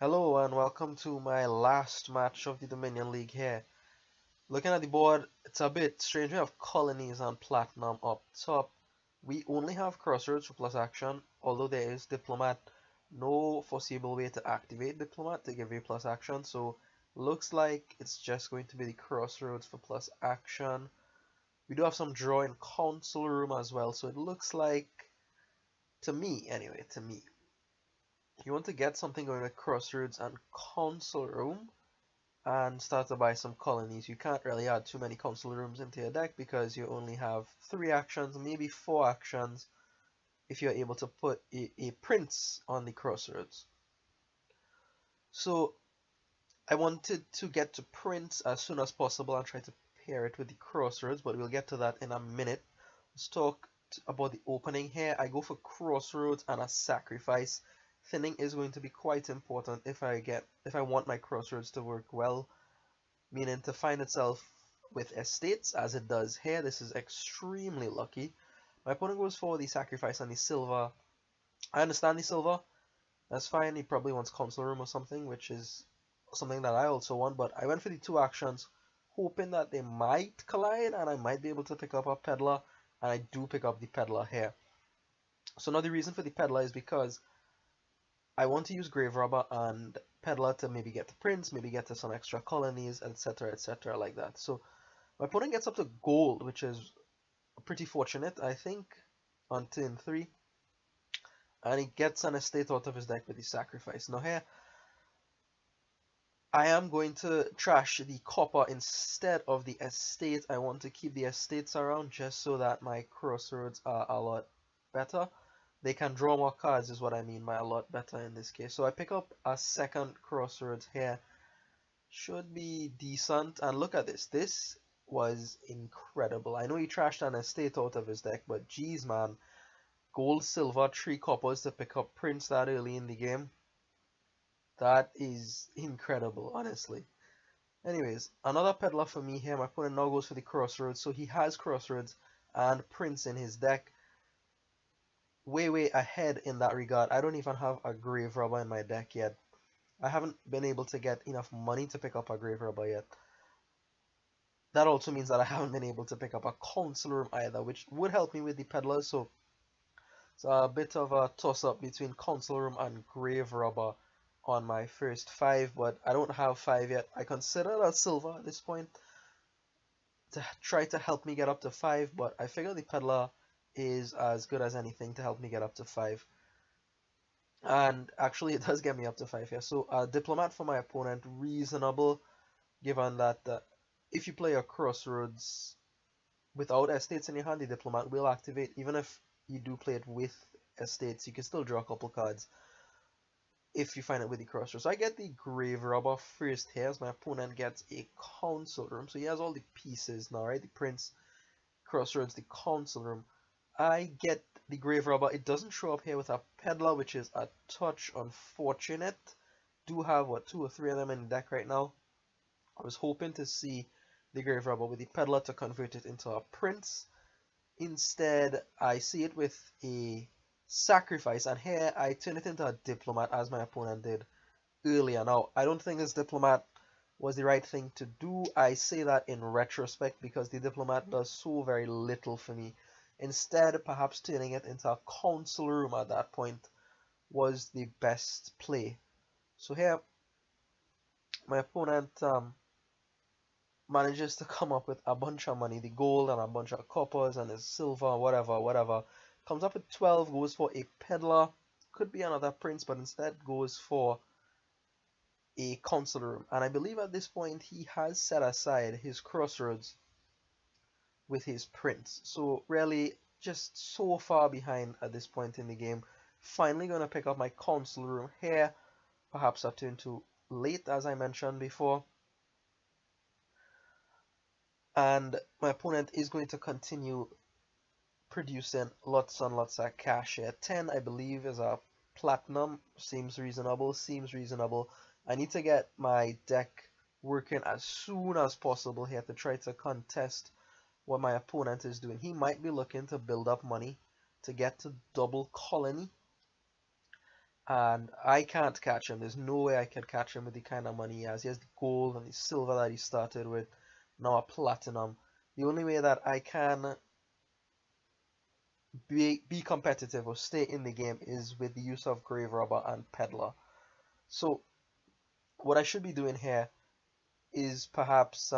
Hello and welcome to my last match of the Dominion League here. Looking at the board, it's a bit strange. We have colonies and platinum up top. We only have crossroads for plus action, although there is diplomat. No foreseeable way to activate diplomat to give you plus action, so looks like it's just going to be the crossroads for plus action. We do have some draw in council room as well, so it looks like, to me anyway, you want to get something going with crossroads and council room and start to buy some colonies. You can't really add too many council rooms into your deck because you only have 3 actions, maybe 4 actions if you're able to put a prince on the crossroads. So I wanted to get to prince as soon as possible and try to pair it with the crossroads, but we'll get to that in a minute. Let's talk about the opening here. I go for crossroads and a sacrifice. Thinning is going to be quite important if I want my crossroads to work well, meaning to find itself with estates as it does here. This is extremely lucky. My opponent goes for the sacrifice and the silver. I understand the silver. That's fine. He probably wants council room or something, which is something that I also want, but I went for the 2 actions hoping that they might collide and I might be able to pick up a peddler, and I do pick up the peddler here. So now the reason for the peddler is because I want to use Graverobber and peddler to maybe get to prince, maybe get to some extra colonies, etc, like that. So my opponent gets up to gold, which is pretty fortunate, I think, on turn 3. And he gets an estate out of his deck with the sacrifice. Now here, I am going to trash the copper instead of the estate. I want to keep the estates around just so that my crossroads are a lot better. They can draw more cards is what I mean by a lot better in this case. So I pick up a second crossroads here. Should be decent. And look at this. This was incredible. I know he trashed an estate out of his deck, but geez, man. Gold, silver, 3 coppers to pick up Prince that early in the game. That is incredible, honestly. Anyways, another peddler for me here. My opponent now goes for the crossroads. So he has crossroads and Prince in his deck. Way ahead in that regard. I don't even have a Graverobber in my deck yet. I haven't been able to get enough money to pick up a Graverobber yet. That also means that I haven't been able to pick up a council room either, which would help me with the peddlers. So it's a bit of a toss-up between council room and Graverobber on my first 5, but I don't have 5 yet. I consider that silver at this point to try to help me get up to 5, but I figure the peddler is as good as anything to help me get up to 5. And actually it does get me up to 5 here. So diplomat for my opponent, reasonable, given that if you play a crossroads without estates in your hand, the diplomat will activate. Even if you do play it with estates, you can still draw a couple cards if you find it with the crossroads. So I get the Graverobber first here, as my opponent gets a council room. So he has all the pieces now, right? The prince, crossroads, the council room. I get the Graverobber. It doesn't show up here with a peddler, which is a touch unfortunate. Do have, what, 2 or 3 of them in the deck right now. I was hoping to see the Graverobber with the peddler to convert it into a prince. Instead, I see it with a sacrifice, and here I turn it into a diplomat as my opponent did earlier. Now, I don't think this diplomat was the right thing to do. I say that in retrospect because the diplomat does so very little for me. Instead, perhaps turning it into a council room at that point was the best play. So here, my opponent manages to come up with a bunch of money, the gold and a bunch of coppers and his silver, whatever. Comes up with 12, goes for a peddler, could be another prince, but instead goes for a council room. And I believe at this point he has set aside his crossroads with his prince. So really just so far behind at this point in the game. Finally going to pick up my council room here. Perhaps a turn too late, as I mentioned before. And my opponent is going to continue producing lots and lots of cash here. 10 I believe is a platinum. Seems reasonable. I need to get my deck working as soon as possible here to try to contest what my opponent is doing. He might be looking to build up money to get to double colony, and I can't catch him. There's no way I can catch him with the kind of money he has. He has the gold and the silver that he started with, now a platinum. The only way that I can be competitive or stay in the game is with the use of Graverobber and Peddler. So what I should be doing here is perhaps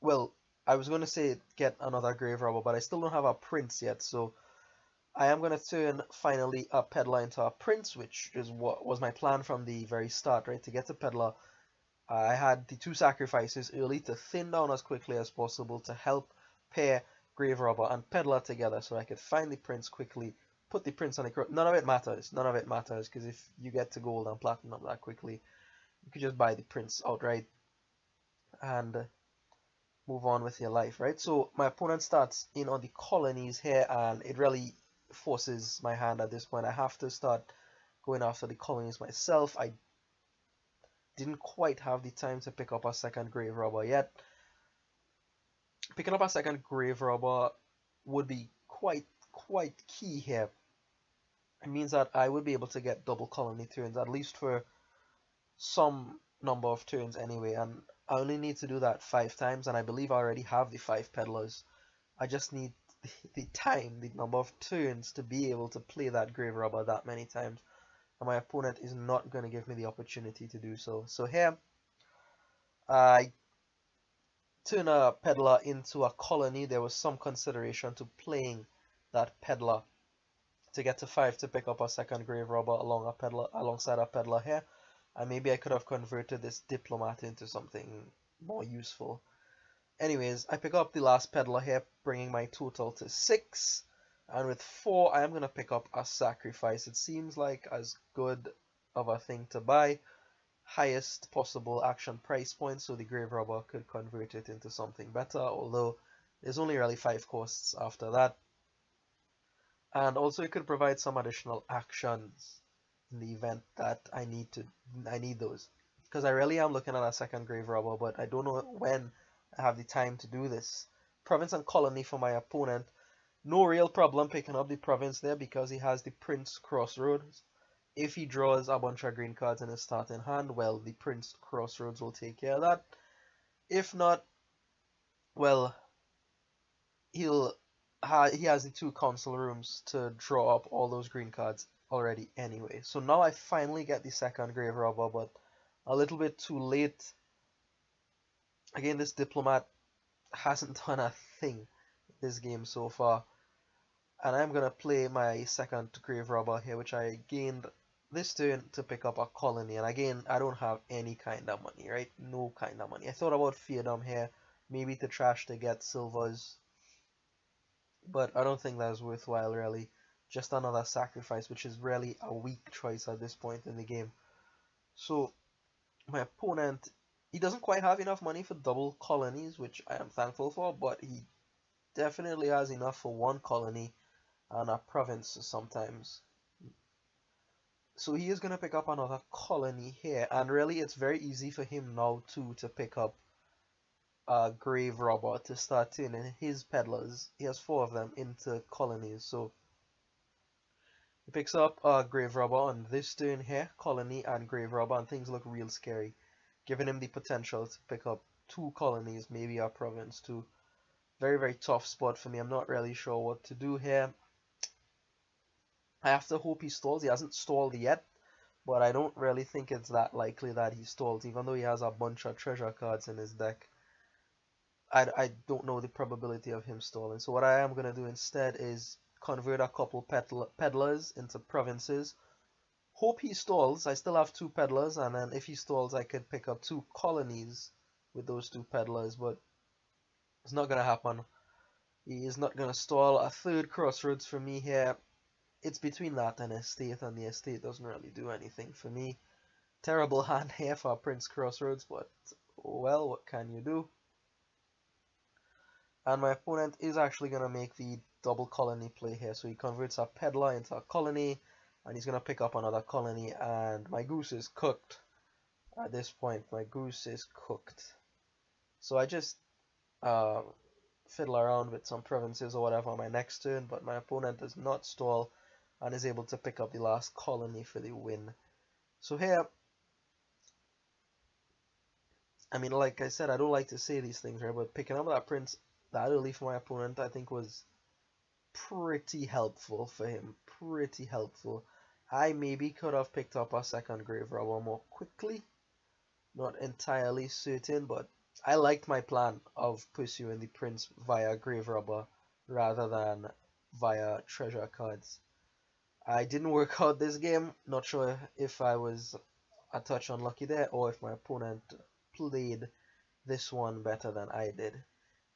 well, I was going to say get another Graverobber, but I still don't have a Prince yet, so I am going to turn finally a Peddler into a Prince, which is what was my plan from the very start, right? To get to Peddler, I had the two sacrifices early to thin down as quickly as possible to help pair Graverobber and Peddler together so I could find the Prince quickly, put the Prince on the cross. None of it matters. None of it matters, because if you get to gold and platinum that quickly, you could just buy the Prince outright and move on with your life, right? So my opponent starts in on the colonies here, and it really forces my hand at this point. I have to start going after the colonies myself. I didn't quite have the time to pick up a second Graverobber yet. Picking up a second Graverobber would be quite key here. It means that I would be able to get double colony turns, at least for some number of turns anyway, and I only need to do that 5 times, and I believe I already have the 5 peddlers. I just need the time, the number of turns to be able to play that Graverobber that many times, and my opponent is not going to give me the opportunity to do so. So here, I turn a peddler into a colony. There was some consideration to playing that peddler to get to 5 to pick up a second Graverobber alongside a peddler here. And maybe I could have converted this diplomat into something more useful. Anyways, I pick up the last peddler here, bringing my total to 6. And with 4, I am going to pick up a sacrifice. It seems like as good of a thing to buy. Highest possible action price point, so the Graverobber could convert it into something better, although there's only really 5 costs after that. And also it could provide some additional actions in the event that I need those, because I really am looking at a second Graverobber, but I don't know when I have the time to do this. Province and colony for my opponent. No real problem picking up the province there because he has the Prince Crossroads. If he draws a bunch of green cards in his starting hand, well, the Prince Crossroads will take care of that. If not, well, he has the 2 council rooms to draw up all those green cards already anyway. So now I finally get the second Graverobber, but a little bit too late. Again, this diplomat hasn't done a thing this game so far. And I'm going to play my second Graverobber here, which I gained this turn to pick up a colony. And again, I don't have any kind of money, right? No kind of money. I thought about Feardom here, maybe to trash to get silvers, but I don't think that's worthwhile really. Just another sacrifice, which is really a weak choice at this point in the game. So my opponent, he doesn't quite have enough money for double colonies, which I am thankful for, but he definitely has enough for 1 colony and a province sometimes. So he is going to pick up another colony here, and really it's very easy for him now too to pick up a Graverobber to start turning his peddlers. He has 4 of them into colonies, so he picks up a Graverobber on this turn here, colony and Graverobber, and things look real scary, giving him the potential to pick up 2 colonies, maybe a province too. Very, very tough spot for me. I'm not really sure what to do here. I have to hope he stalls. He hasn't stalled yet, but I don't really think it's that likely that he stalls, even though he has a bunch of treasure cards in his deck. I don't know the probability of him stalling. So what I am going to do instead is convert a couple peddlers into provinces. Hope he stalls. I still have 2 peddlers, and then if he stalls, I could pick up 2 colonies with those 2 peddlers, but it's not going to happen. He is not going to stall. A 3rd crossroads for me here. It's between that and estate, and the estate doesn't really do anything for me. Terrible hand here for Prince Crossroads, but well, what can you do? And my opponent is actually going to make the double colony play here. So he converts a peddler into a colony, and he's going to pick up another colony, and my goose is cooked. At this point, my goose is cooked. So I just fiddle around with some provinces or whatever on my next turn, but my opponent does not stall. and is able to pick up the last colony for the win. So here, I mean, like I said, I don't like to say these things, right? But picking up that prince that early for my opponent, I think was pretty helpful for him. Pretty helpful. I maybe could have picked up a second Graverobber more quickly. Not entirely certain, but I liked my plan of pursuing the prince via Graverobber rather than via treasure cards. I didn't work out this game. Not sure if I was a touch unlucky there or if my opponent played this one better than I did.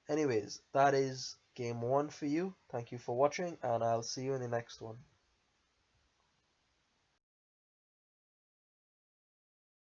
Anyways, that is game 1 for you. Thank you for watching, and I'll see you in the next one.